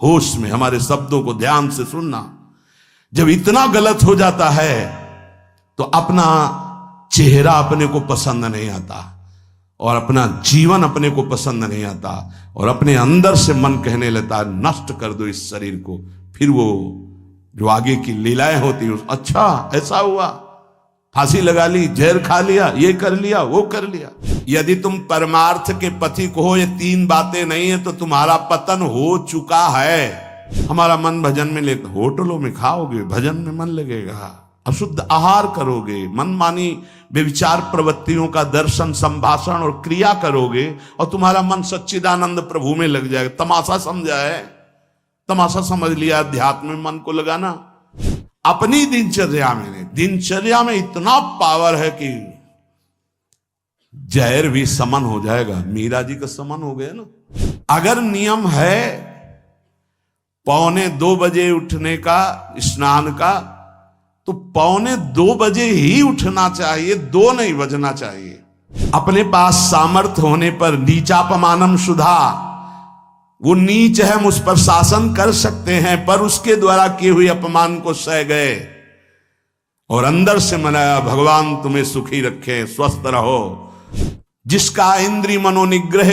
होश में हमारे शब्दों को ध्यान से सुनना। जब इतना गलत हो जाता है तो अपना चेहरा अपने को पसंद नहीं आता और अपना जीवन अपने को पसंद नहीं आता और अपने अंदर से मन कहने लगता है नष्ट कर दो इस शरीर को। फिर वो जो आगे की लीलाएं होती है, अच्छा ऐसा हुआ, फांसी लगा ली, जहर खा लिया, ये कर लिया, वो कर लिया। यदि तुम परमार्थ के पथिक हो, ये तीन बातें नहीं है तो तुम्हारा पतन हो चुका है। हमारा मन भजन में लेकर, होटलों में खाओगे, भजन में मन लगेगा, अशुद्ध आहार करोगे, मनमानी व्यभिचार प्रवृत्तियों का दर्शन, संभाषण और क्रिया करोगे और तुम्हारा मन सच्चिदानंद प्रभु में लग जाएगा। तमाशा समझा है, तमाशा समझ लिया अध्यात्म में मन को लगाना। अपनी दिनचर्या में इतना पावर है कि जहर भी समन हो जाएगा। मीरा जी का समन हो गया ना। अगर नियम है 1:45 बजे उठने का, स्नान का, तो 1:45 बजे ही उठना चाहिए, 2 नहीं बजना चाहिए। अपने पास सामर्थ्य होने पर नीचापमानम सुधा, वो नीच है, हम उस पर शासन कर सकते हैं, पर उसके द्वारा किए हुए अपमान को सह गए और अंदर से मनाया भगवान तुम्हें सुखी रखे, स्वस्थ रहो। जिसका इंद्रिय मनोनिग्रह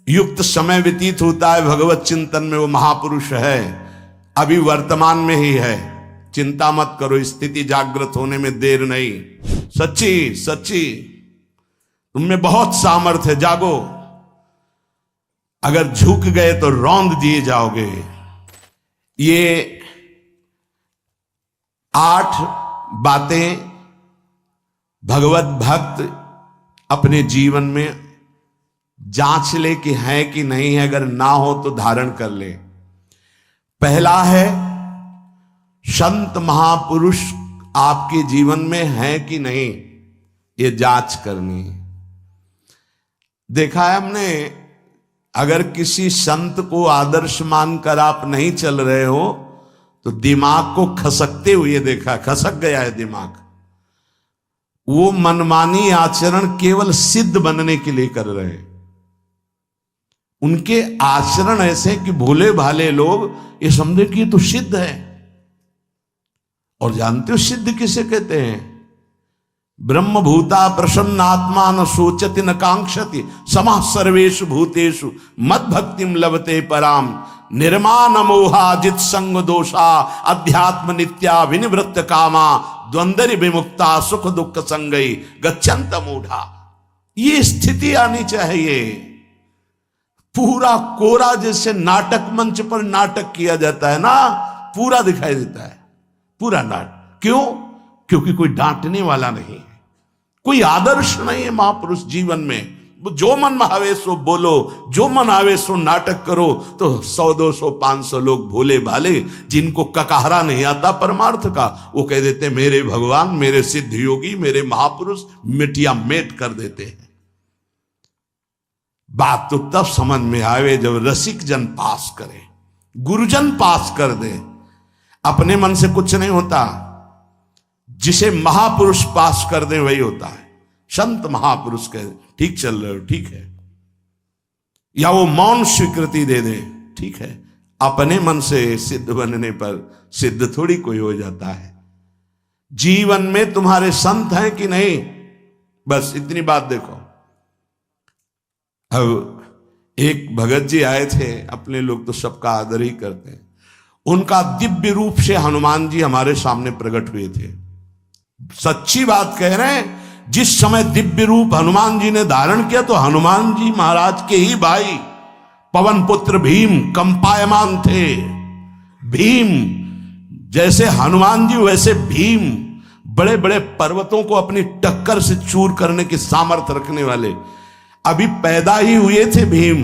युक्त समय व्यतीत होता है भगवत चिंतन में, वो महापुरुष है। अभी वर्तमान में ही है, चिंता मत करो, स्थिति जागृत होने में देर नहीं। सच्ची सच्ची तुममें बहुत सामर्थ्य है, जागो। अगर झुक गए तो रौंद दिए जाओगे। ये 8 बातें भगवत भक्त अपने जीवन में जांच ले कि है कि नहीं है, अगर ना हो तो धारण कर ले। पहला है, संत महापुरुष आपके जीवन में है कि नहीं, ये जांच करनी। देखा है हमने, अगर किसी संत को आदर्श मानकर आप नहीं चल रहे हो तो दिमाग को खसकते हुए देखा, खसक गया है दिमाग। वो मनमानी आचरण केवल सिद्ध बनने के लिए कर रहे हैं। उनके आचरण ऐसे कि भोले भाले लोग ये समझे कि ये तो सिद्ध है। और जानते हो सिद्ध किसे कहते हैं? ब्रह्म भूता प्रसन्नात्मा न सोचति न कांक्षति समः सर्वेषु भूतेषु मद भक्तिम लभते पराम निर्माण मोहाजित संग दोषा अध्यात्म नित्या विनिवृत्त कामा द्वंद्व विमुक्ता सुख दुख संगई गच्छन्त मूढ़ा। ये स्थिति आनी चाहिए। पूरा कोरा, जैसे नाटक मंच पर नाटक किया जाता है ना, पूरा दिखाई देता है, पूरा नाटक। क्यों? क्योंकि कोई डांटने वाला नहीं है, कोई आदर्श नहीं है महापुरुष जीवन में। जो मन में आवे सो बोलो, जो मन आवे सो नाटक करो, तो 100 200 500 लोग भोले भाले जिनको ककाहरा नहीं आता परमार्थ का, वो कह देते मेरे भगवान, मेरे सिद्ध योगी, मेरे महापुरुष मिटिया मेट कर देते हैं। बात तो तब समझ में आवे जब रसिक जन पास करे, गुरुजन पास कर दे। अपने मन से कुछ नहीं होता, जिसे महापुरुष पास कर दे वही होता है। संत महापुरुष कहे ठीक चल रहे हो, ठीक है, या वो मौन स्वीकृति दे दे, ठीक है। अपने मन से सिद्ध बनने पर सिद्ध थोड़ी कोई हो जाता है। जीवन में तुम्हारे संत हैं कि नहीं, बस इतनी बात देखो। अब एक भगत जी आए थे, अपने लोग तो सबका आदर ही करते हैं। उनका दिव्य रूप से हनुमान जी हमारे सामने प्रकट हुए थे। सच्ची बात कह रहे हैं, जिस समय दिव्य रूप हनुमान जी ने धारण किया तो हनुमान जी महाराज के ही भाई पवन पुत्र भीम कंपायमान थे। भीम जैसे हनुमान जी वैसे भीम, बड़े बड़े पर्वतों को अपनी टक्कर से चूर करने की सामर्थ्य रखने वाले। अभी पैदा ही हुए थे भीम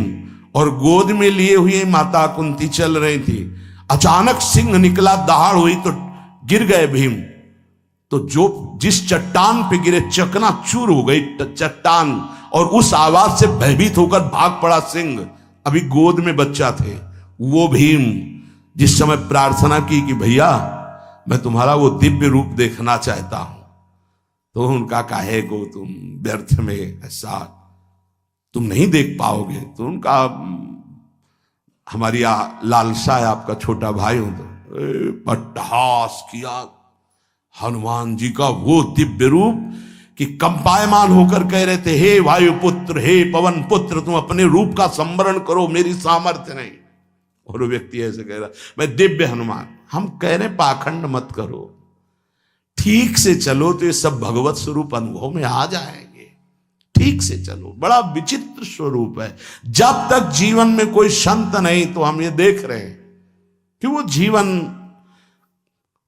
और गोद में लिए हुए माता कुंती चल रही थी। अचानक सिंह निकला, दहाड़ हुई तो गिर गए भीम। तो जो जिस चट्टान पे गिरे चकनाचूर हो गई चट्टान, और उस आवाज से भयभीत होकर भाग पड़ा सिंह। अभी गोद में बच्चा थे। वो भीम जिस समय प्रार्थना की कि भैया मैं तुम्हारा वो दिव्य रूप देखना चाहता हूं, तो उनका काहे को तुम व्यर्थ में ऐसा तुम नहीं देख पाओगे। तो उनका हमारी लालसा है आपका छोटा भाई हूं तो पट्टहास किया हनुमान जी का वो दिव्य रूप कि कंपायमान होकर कह रहे थे, हे वायुपुत्र, हे पवन पुत्र, तुम अपने रूप का संवरण करो, मेरी सामर्थ्य नहीं। और वो व्यक्ति ऐसे कह रहा, मैं दिव्य हनुमान। हम कह रहे पाखंड मत करो, ठीक से चलो तो ये सब भगवत स्वरूप अनुभव में आ जाएंगे। ठीक से चलो, बड़ा विचित्र स्वरूप है। जब तक जीवन में कोई संत नहीं तो हम ये देख रहे हैं कि वो जीवन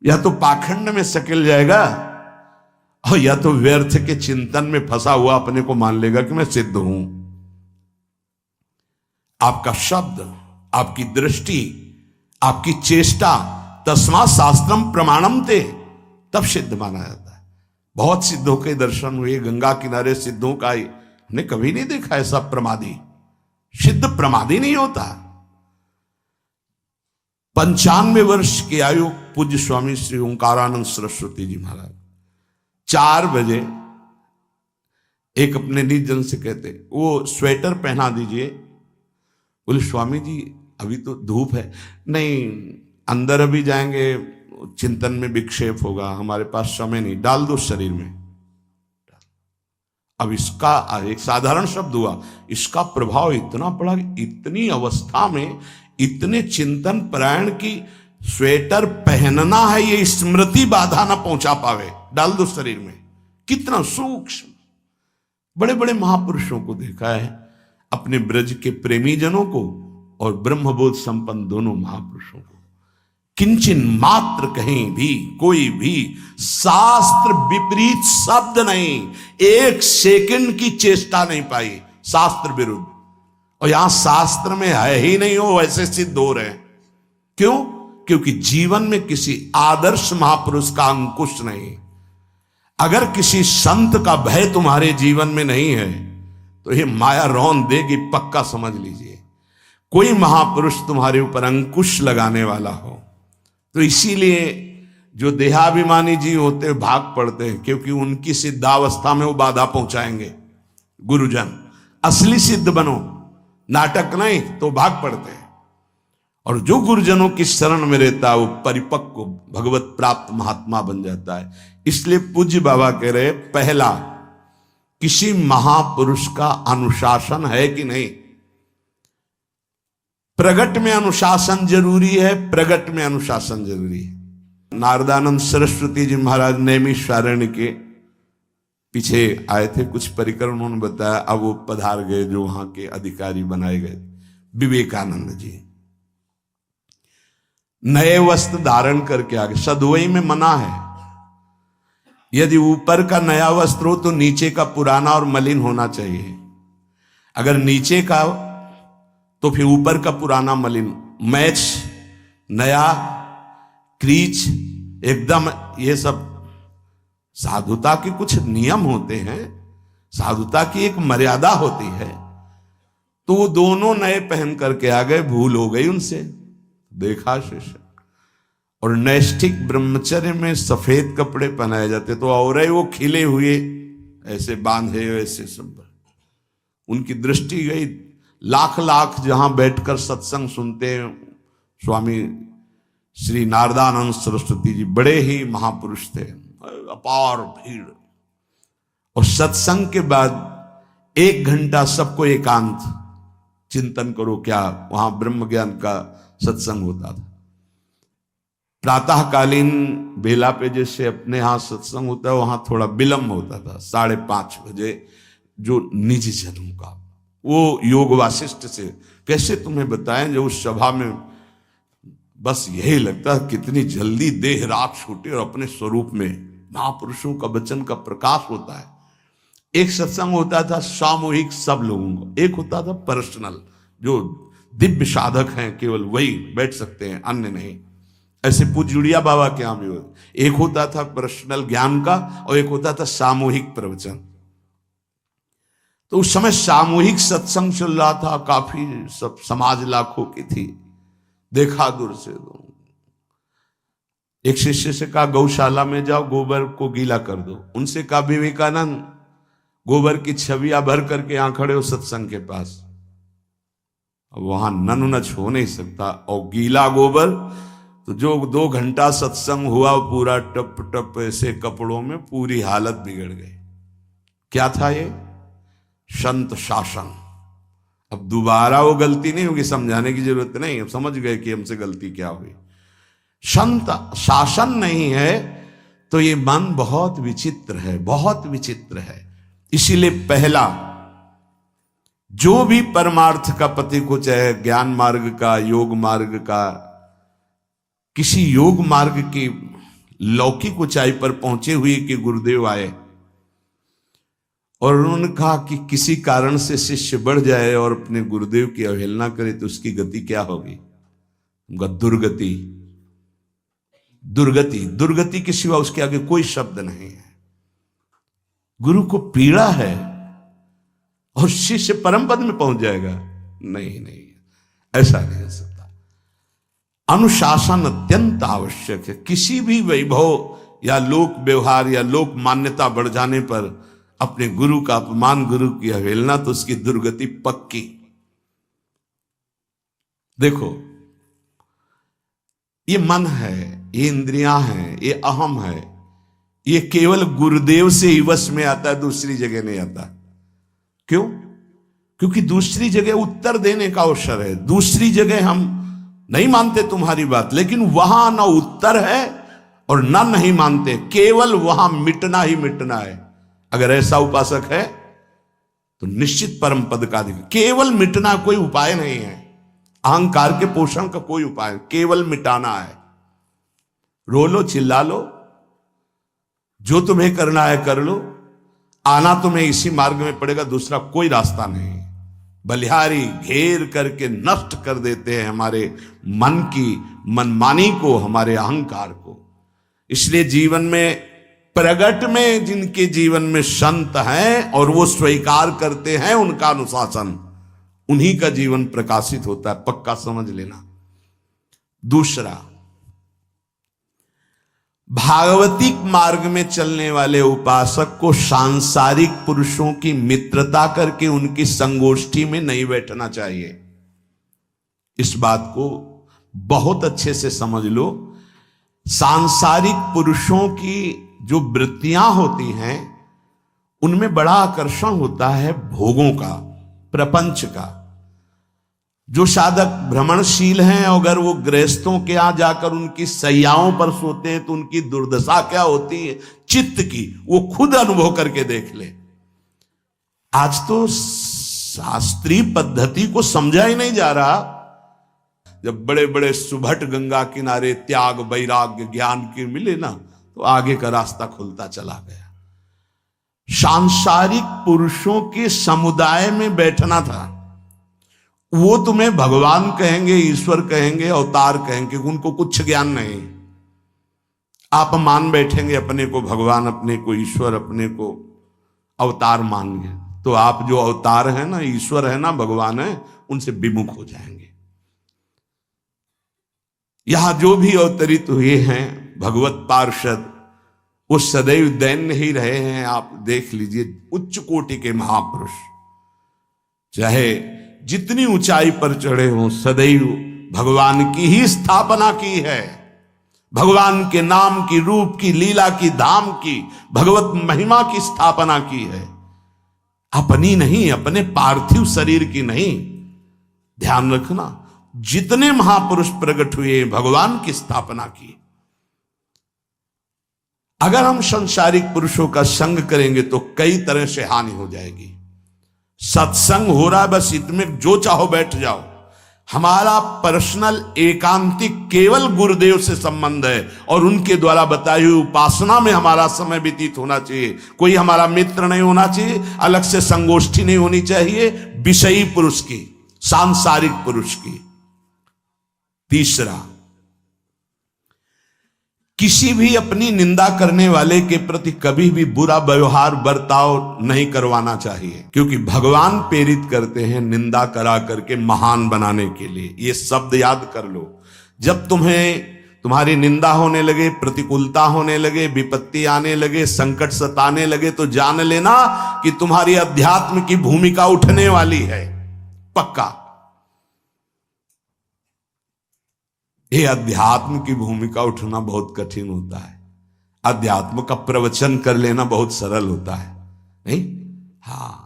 या तो पाखंड में सकेल जाएगा और या तो व्यर्थ के चिंतन में फंसा हुआ अपने को मान लेगा कि मैं सिद्ध हूं। आपका शब्द, आपकी दृष्टि, आपकी चेष्टा, तस्मात् शास्त्रम प्रमाणम ते, तब सिद्ध माना जाता है। बहुत सिद्धों के दर्शन हुए, गंगा किनारे सिद्धों का हमने कभी नहीं देखा ऐसा प्रमादी। सिद्ध प्रमादी नहीं होता। 95 वर्ष की आयु पूज्य स्वामी श्री ओंकारानंद सरस्वती जी महाराज 4 बजे एक अपने निज जन से कहते, वो स्वेटर पहना दीजिए। बोले स्वामी जी अभी तो धूप है। नहीं, अंदर अभी जाएंगे, चिंतन में विक्षेप होगा, हमारे पास समय नहीं, डाल दो शरीर में। अब इसका एक साधारण शब्द हुआ, इसका प्रभाव इतना पड़ा, इतनी अवस्था में इतने चिंतन परायण की स्वेटर पहनना है ये स्मृति बाधा ना पहुंचा पावे, डाल दो शरीर में। कितना सूक्ष्म। बड़े बड़े महापुरुषों को देखा है, अपने ब्रज के प्रेमी जनों को और ब्रह्मबोध संपन्न दोनों महापुरुषों को, किंचन मात्र कहीं भी कोई भी शास्त्र विपरीत शब्द नहीं, 1 सेकंड की चेष्टा नहीं पाई शास्त्र विरुद्ध। और यहां शास्त्र में है ही नहीं, हो वैसे सिद्ध हो रहे हैं। क्यों? क्योंकि जीवन में किसी आदर्श महापुरुष का अंकुश नहीं। अगर किसी संत का भय तुम्हारे जीवन में नहीं है तो ये माया रौन देगी, पक्का समझ लीजिए। कोई महापुरुष तुम्हारे ऊपर अंकुश लगाने वाला हो तो इसीलिए जो देहाभिमानी जी होते भाग पड़ते हैं, क्योंकि उनकी सिद्धावस्था में वो बाधा पहुंचाएंगे। गुरुजन असली सिद्ध बनो, नाटक नहीं, तो भाग पड़ते हैं। और जो गुरुजनों की शरण में रहता है वो परिपक्व भगवत प्राप्त महात्मा बन जाता है। इसलिए पूज्य बाबा कह रहे, पहला किसी महापुरुष का अनुशासन है कि नहीं। प्रगट में अनुशासन जरूरी है, प्रगट में अनुशासन जरूरी है। नारदानंद सरस्वती जी महाराज नैमिषारण्य के पीछे आए थे, कुछ परिकर उन्होंने बताया, अब वो पधार गए जो वहां के अधिकारी बनाए गए, विवेकानंद जी। नए वस्त्र धारण करके आगे, सदवई में मना है। यदि ऊपर का नया वस्त्र हो तो नीचे का पुराना और मलिन होना चाहिए। अगर नीचे का तो फिर ऊपर का पुराना मलिन, मैच नया, क्रीच एकदम, ये सब साधुता के कुछ नियम होते हैं, साधुता की एक मर्यादा होती है। तो वो दोनों नए पहन करके आ गए, भूल हो गई उनसे, देखा शिष्य। और नैष्ठिक ब्रह्मचर्य में सफेद कपड़े पहनाए जाते तो और वो खिले हुए ऐसे बांधे, ऐसे सब। उनकी दृष्टि गई, लाख लाख जहां बैठकर सत्संग सुनते हैं स्वामी श्री नारदानंद सरस्वती जी, बड़े ही महापुरुष थे, अपार भीड़। और सत्संग के बाद 1 घंटा सबको एकांत चिंतन करो, क्या वहां ब्रह्म ज्ञान का सत्संग होता था। प्रातःकालीन बेला पे जैसे अपने यहां सत्संग होता है, वहां थोड़ा विलंब होता था, 5:30 बजे। जो निज जनों का वो योग वासिष्ठ से कैसे तुम्हें बताएं, जो उस सभा में बस यही लगता है कितनी जल्दी देह राख छूटे और अपने स्वरूप में महापुरुषों का वचन का प्रकाश होता है। एक सत्संग होता था सामूहिक सब लोगों को, एक होता था पर्सनल, जो दिव्य साधक हैं केवल वही बैठ सकते हैं, अन्य नहीं। ऐसे पूज्य बाबा के यहां भी एक होता था पर्सनल ज्ञान का और एक होता था सामूहिक प्रवचन। तो उस समय सामूहिक सत्संग चल रहा था, काफी सब समाज लाखों की थी। देखा दूर से, एक शिष्य से कहा गौशाला में जाओ, गोबर को गीला कर दो। उनसे कहा विवेकानंद गोबर की छवियां भर करके यहां खड़े हो सत्संग के पास, वहां नच हो नहीं सकता। और गीला गोबर तो जो 2 घंटा सत्संग हुआ पूरा टप टप ऐसे कपड़ों में पूरी हालत बिगड़ गई। क्या था ये? संत शासन। अब दोबारा वो गलती नहीं होगी, समझाने की जरूरत नहीं, अब समझ गए कि हमसे गलती क्या हुई। संत शासन नहीं है तो ये मन बहुत विचित्र है, बहुत विचित्र है। इसीलिए पहला जो भी परमार्थ का पति को, चाहे ज्ञान मार्ग का, योग मार्ग का, किसी योग मार्ग की लौकिक ऊंचाई पर पहुंचे हुए कि गुरुदेव आए और उन्होंने कहा कि किसी कारण से शिष्य बढ़ जाए और अपने गुरुदेव की अवहेलना करे तो उसकी गति क्या होगी? दुर्गति। दुर्गति, दुर्गति के सिवा उसके आगे कोई शब्द नहीं है। गुरु को पीड़ा है और शिष्य परम पद में पहुंच जाएगा? नहीं नहीं, ऐसा नहीं हो सकता। अनुशासन अत्यंत आवश्यक है। किसी भी वैभव या लोक व्यवहार या लोक मान्यता बढ़ जाने पर अपने गुरु का अपमान, गुरु की अवहेलना, तो उसकी दुर्गति पक्की। देखो, ये मन है, ये इंद्रियां हैं, ये अहम है, ये केवल गुरुदेव से ही वश में आता है, दूसरी जगह नहीं आता। क्यों? क्योंकि दूसरी जगह उत्तर देने का अवसर है। दूसरी जगह हम नहीं मानते तुम्हारी बात, लेकिन वहां ना उत्तर है और ना नहीं मानते, केवल वहां मिटना ही मिटना है। अगर ऐसा उपासक है तो निश्चित परम पद का अधिकार। केवल मिटना कोई उपाय नहीं है, अहंकार के पोषण का कोई उपाय, केवल मिटाना है। रो लो, चिल्ला लो, जो तुम्हें करना है कर लो, आना तुम्हें इसी मार्ग में पड़ेगा, दूसरा कोई रास्ता नहीं। बलिहारी घेर करके नष्ट कर देते हैं हमारे मन की मनमानी को, हमारे अहंकार को। इसलिए जीवन में प्रगट में जिनके जीवन में संत हैं और वो स्वीकार करते हैं उनका अनुशासन, उन्हीं का जीवन प्रकाशित होता है, पक्का समझ लेना। दूसरा, भागवतिक मार्ग में चलने वाले उपासक को सांसारिक पुरुषों की मित्रता करके उनकी संगोष्ठी में नहीं बैठना चाहिए। इस बात को बहुत अच्छे से समझ लो। सांसारिक पुरुषों की जो वृत्तियां होती हैं उनमें बड़ा आकर्षण होता है भोगों का, प्रपंच का। जो साधक भ्रमणशील हैं, अगर वो गृहस्थों के यहां जाकर उनकी सैयाओं पर सोते हैं तो उनकी दुर्दशा क्या होती है चित्त की, वो खुद अनुभव करके देख ले। आज तो शास्त्रीय पद्धति को समझा ही नहीं जा रहा। जब बड़े बड़े सुभट गंगा किनारे त्याग, वैराग्य, ज्ञान के मिले ना, तो आगे का रास्ता खुलता चला गया। सांसारिक पुरुषों के समुदाय में बैठना था। वो तुम्हें भगवान कहेंगे, ईश्वर कहेंगे, अवतार कहेंगे, उनको कुछ ज्ञान नहीं। आप मान बैठेंगे अपने को भगवान, अपने को ईश्वर, अपने को अवतार मानेंगे, तो आप जो अवतार है ना, ईश्वर है ना, भगवान है, उनसे विमुख हो जाएंगे। यहां जो भी अवतरित हुए हैं भगवत पार्षद, वो सदैव दैन्य ही रहे हैं। आप देख लीजिए, उच्च कोटि के महापुरुष चाहे जितनी ऊंचाई पर चढ़े हों, सदैव भगवान की ही स्थापना की है। भगवान के नाम की, रूप की, लीला की, धाम की, भगवत महिमा की स्थापना की है, अपनी नहीं, अपने पार्थिव शरीर की नहीं। ध्यान रखना, जितने महापुरुष प्रकट हुए भगवान की स्थापना की। अगर हम संसारिक पुरुषों का संग करेंगे तो कई तरह से हानि हो जाएगी। सत्संग हो रहा है, बस इतने जो चाहो बैठ जाओ। हमारा पर्सनल एकांतिक केवल गुरुदेव से संबंध है और उनके द्वारा बताई हुई उपासना में हमारा समय व्यतीत होना चाहिए। कोई हमारा मित्र नहीं होना चाहिए, अलग से संगोष्ठी नहीं होनी चाहिए विषयी पुरुष की, सांसारिक पुरुष की। तीसरा, किसी भी अपनी निंदा करने वाले के प्रति कभी भी बुरा व्यवहार बर्ताव नहीं करवाना चाहिए, क्योंकि भगवान प्रेरित करते हैं निंदा करा करके महान बनाने के लिए। ये शब्द याद कर लो। जब तुम्हारी निंदा होने लगे, प्रतिकूलता होने लगे, विपत्ति आने लगे, संकट सताने लगे, तो जान लेना कि तुम्हारी अध्यात्म की भूमिका उठने वाली है, पक्का। ये अध्यात्म की भूमिका उठना बहुत कठिन होता है। अध्यात्म का प्रवचन कर लेना बहुत सरल होता है, नहीं? हाँ,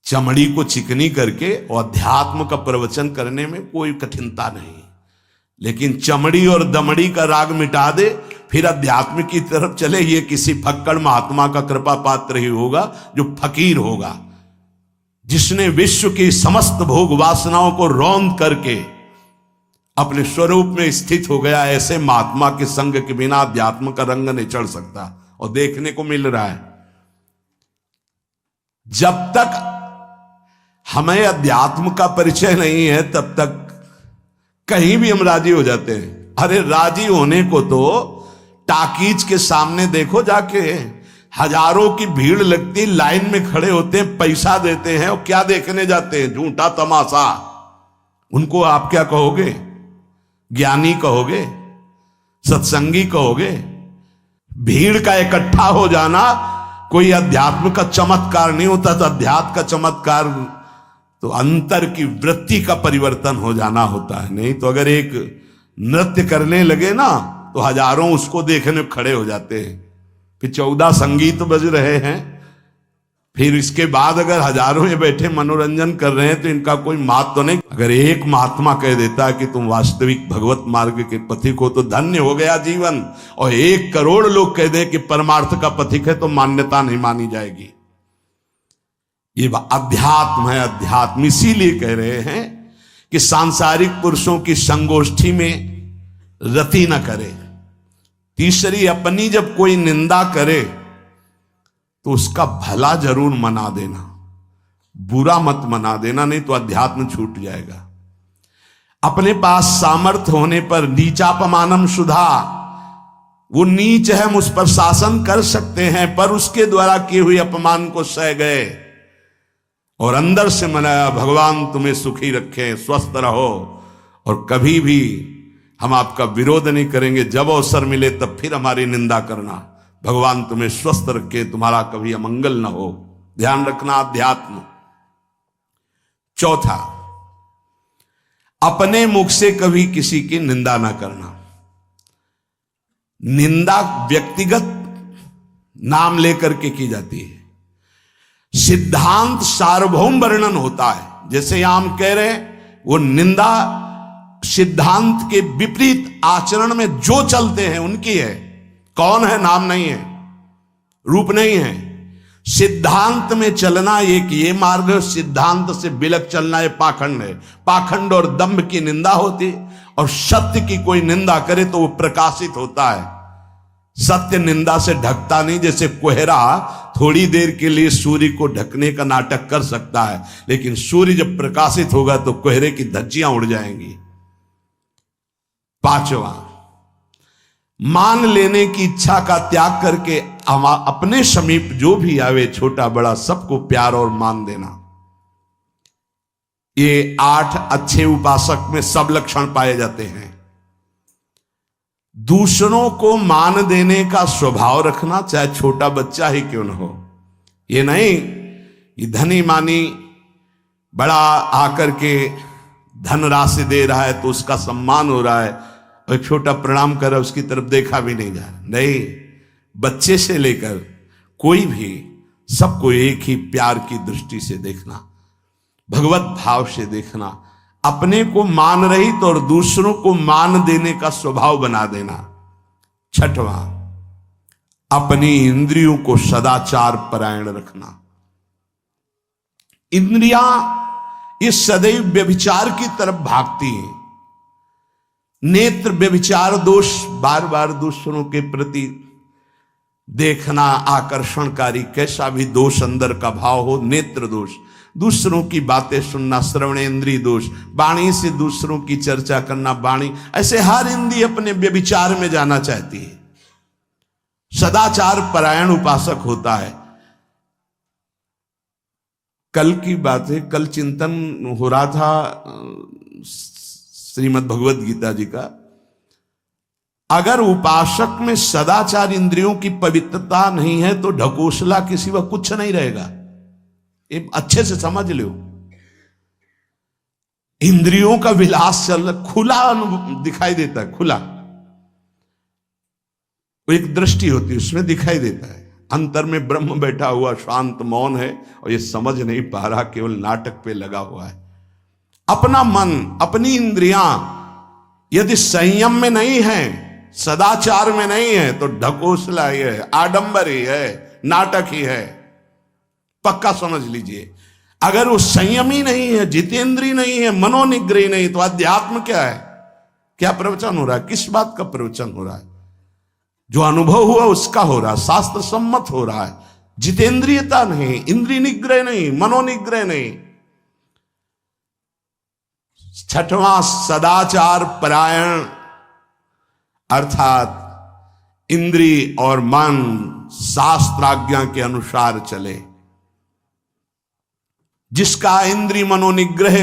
चमड़ी को चिकनी करके और अध्यात्म का प्रवचन करने में कोई कठिनता नहीं, लेकिन चमड़ी और दमड़ी का राग मिटा दे फिर अध्यात्म की तरफ चले, ये किसी फक्कड़ महात्मा का कृपा पात्र ही होगा जो फकीर होगा, जिसने विश्व की समस्त भोग वासनाओं को रौंद करके अपने स्वरूप में स्थित हो गया। ऐसे महात्मा के संग के बिना अध्यात्म का रंग नहीं चढ़ सकता, और देखने को मिल रहा है। जब तक हमें अध्यात्म का परिचय नहीं है तब तक कहीं भी हम राजी हो जाते हैं। अरे राजी होने को तो टाकीज के सामने देखो जाके, हजारों की भीड़ लगती, लाइन में खड़े होते हैं, पैसा देते हैं, और क्या देखने जाते हैं? झूठा तमाशा। उनको आप क्या कहोगे? ज्ञानी कहोगे? सत्संगी कहोगे? भीड़ का इकट्ठा हो जाना कोई अध्यात्म का चमत्कार नहीं होता। तो अध्यात्म का चमत्कार तो अंतर की वृत्ति का परिवर्तन हो जाना होता है। नहीं तो अगर एक नृत्य करने लगे ना तो हजारों उसको देखने खड़े हो जाते हैं, फिर 14 संगीत बज रहे हैं, फिर इसके बाद अगर हजारों ये बैठे मनोरंजन कर रहे हैं तो इनका कोई मात तो नहीं। अगर एक महात्मा कह देता है कि तुम वास्तविक भगवत मार्ग के पथिक हो तो धन्य हो गया जीवन, और 1 करोड़ लोग कह दे कि परमार्थ का पथिक है तो मान्यता नहीं मानी जाएगी। ये अध्यात्म है। अध्यात्म इसीलिए कह रहे हैं कि सांसारिक पुरुषों की संगोष्ठी में रति न करे। तीसरी, अपनी जब कोई निंदा करे तो उसका भला जरूर मना देना, बुरा मत मना देना, नहीं तो अध्यात्म छूट जाएगा। अपने पास सामर्थ्य होने पर नीचापमानम सुधा, वो नीच है, हम उस पर शासन कर सकते हैं, पर उसके द्वारा किए हुए अपमान को सह गए और अंदर से मनाया, भगवान तुम्हें सुखी रखें, स्वस्थ रहो, और कभी भी हम आपका विरोध नहीं करेंगे। जब अवसर मिले तब फिर हमारी निंदा करना, भगवान तुम्हें स्वस्थ रखे, तुम्हारा कभी अमंगल न हो। ध्यान रखना अध्यात्म। चौथा, अपने मुख से कभी किसी की निंदा ना करना। निंदा व्यक्तिगत नाम लेकर के की जाती है, सिद्धांत सार्वभौम वर्णन होता है। जैसे यहां हम कह रहे हैं, वो निंदा सिद्धांत के विपरीत आचरण में जो चलते हैं उनकी है। कौन है? नाम नहीं है, रूप नहीं है। सिद्धांत में चलना एक ये मार्ग, सिद्धांत से बिलक चलना ये पाखंड है। पाखंड और दंभ की निंदा होती, और सत्य की कोई निंदा करे तो वो प्रकाशित होता है। सत्य निंदा से ढकता नहीं। जैसे कोहरा थोड़ी देर के लिए सूर्य को ढकने का नाटक कर सकता है, लेकिन सूर्य जब प्रकाशित होगा तो कोहरे की धज्जियां उड़ जाएंगी। 5वां, मान लेने की इच्छा का त्याग करके अपने समीप जो भी आवे, छोटा बड़ा सबको प्यार और मान देना। ये 8 अच्छे उपासक में सब लक्षण पाए जाते हैं। दूसरों को मान देने का स्वभाव रखना, चाहे छोटा बच्चा ही क्यों न हो। ये नहीं कि धनी मानी बड़ा आकर के धन राशि दे रहा है तो उसका सम्मान हो रहा है, और एक छोटा प्रणाम कर उसकी तरफ देखा भी नहीं जा रहा। नहीं, बच्चे से लेकर कोई भी सबको एक ही प्यार की दृष्टि से देखना, भगवत भाव से देखना, अपने को मान रहित और दूसरों को मान देने का स्वभाव बना देना। 6वां, अपनी इंद्रियों को सदाचार परायण रखना। इंद्रियां इस सदैव व्यभिचार की तरफ भागती हैं। नेत्र व्यभिचार दोष, बार बार दूसरों के प्रति देखना आकर्षणकारी, कैसा भी दोष अंदर का भाव हो, नेत्र दोष। दूसरों की बातें सुनना, श्रवणेंद्रिय दोष। वाणी से दूसरों की चर्चा करना, वाणी। ऐसे हर इंद्रिय अपने व्यभिचार में जाना चाहती है। सदाचार परायण उपासक होता है। कल की बात है, कल चिंतन हो रहा था श्रीमद् भगवत गीता जी का। अगर उपासक में सदाचार इंद्रियों की पवित्रता नहीं है तो ढकोसला के सिवा कुछ नहीं रहेगा। ये अच्छे से समझ लो। इंद्रियों का विलास चल रहा, खुला दिखाई देता है, खुला एक दृष्टि होती है, उसमें दिखाई देता है। अंतर में ब्रह्म बैठा हुआ शांत मौन है और ये समझ नहीं पा रहा, केवल नाटक पे लगा हुआ है। अपना मन, अपनी इंद्रियां यदि संयम में नहीं है, सदाचार में नहीं है, तो ढकोसला ही है, आडंबर ही है, नाटक ही है, पक्का समझ लीजिए। अगर वो संयमी नहीं है, जितेंद्रीय नहीं है, मनोनिग्रही नहीं, तो अध्यात्म क्या है? क्या प्रवचन हो रहा है? किस बात का प्रवचन हो रहा है? जो अनुभव हुआ उसका हो रहा है, शास्त्र सम्मत हो रहा है। जितेंद्रियता नहीं, इंद्रिय निग्रह नहीं, मनोनिग्रह नहीं। छठवां, सदाचार परायण, अर्थात इंद्रिय और मन शास्त्राज्ञा के अनुसार चले। जिसका इंद्रिय मनोनिग्रह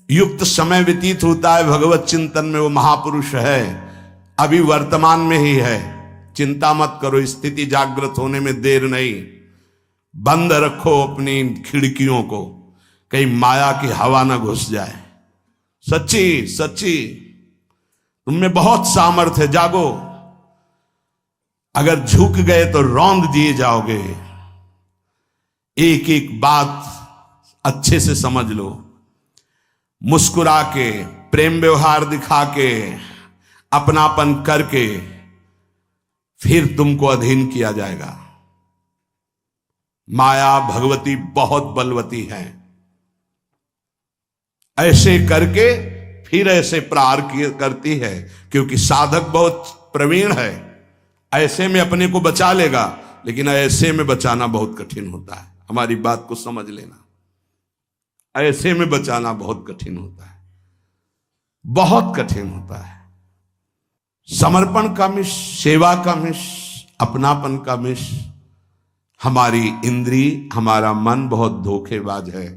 युक्त समय व्यतीत होता है भगवत चिंतन में, वो महापुरुष है, अभी वर्तमान में ही है। चिंता मत करो, स्थिति जागृत होने में देर नहीं। बंद रखो अपनी खिड़कियों को, कहीं माया की हवा ना घुस जाए। सच्ची सच्ची तुममें बहुत सामर्थ्य है, जागो। अगर झुक गए तो रौंद दिए जाओगे। एक एक बात अच्छे से समझ लो। मुस्कुरा के, प्रेम व्यवहार दिखा के, अपनापन करके फिर तुमको अधीन किया जाएगा। माया भगवती बहुत बलवती है, ऐसे करके फिर ऐसे प्रहार करती है, क्योंकि साधक बहुत प्रवीण है। ऐसे में अपने को बचा लेगा, लेकिन ऐसे में बचाना बहुत कठिन होता है। हमारी बात को समझ लेना, ऐसे में बचाना बहुत कठिन होता है, बहुत कठिन होता है। समर्पण का मिश, सेवा का मिश, अपनापन का मिश। हमारी इंद्री, हमारा मन बहुत धोखेबाज है,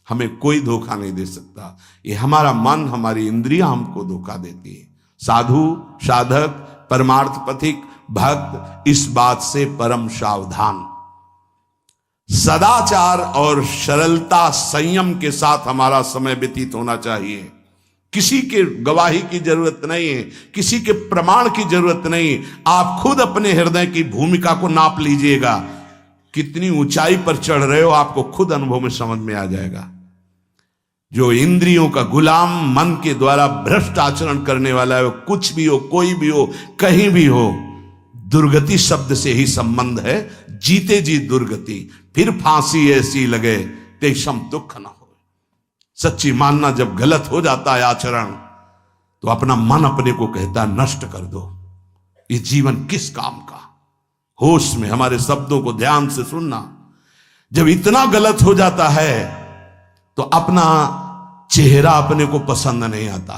हमें कोई धोखा नहीं दे सकता। ये हमारा मन, हमारी इंद्रियां हमको धोखा देती है। साधु, साधक, परमार्थ पथिक, भक्त इस बात से परम सावधान। सदाचार और सरलता, संयम के साथ हमारा समय व्यतीत होना चाहिए। किसी के गवाही की जरूरत नहीं है, किसी के प्रमाण की जरूरत नहीं। आप खुद अपने हृदय की भूमिका को नाप लीजिएगा, कितनी ऊंचाई पर चढ़ रहे हो, आपको खुद अनुभव में समझ में आ जाएगा। जो इंद्रियों का गुलाम, मन के द्वारा भ्रष्ट आचरण करने वाला है, वो कुछ भी हो, कोई भी हो, कहीं भी हो, दुर्गति शब्द से ही संबंध है। जीते जी दुर्गति, फिर फांसी ऐसी लगे तेषम दुख न हो। सच्ची मानना, जब गलत हो जाता है आचरण, तो अपना मन अपने को कहता है नष्ट कर दो, ये जीवन किस काम का। होश में हमारे शब्दों को ध्यान से सुनना। जब इतना गलत हो जाता है तो अपना चेहरा अपने को पसंद नहीं आता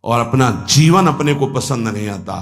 और अपना जीवन अपने को पसंद नहीं आता।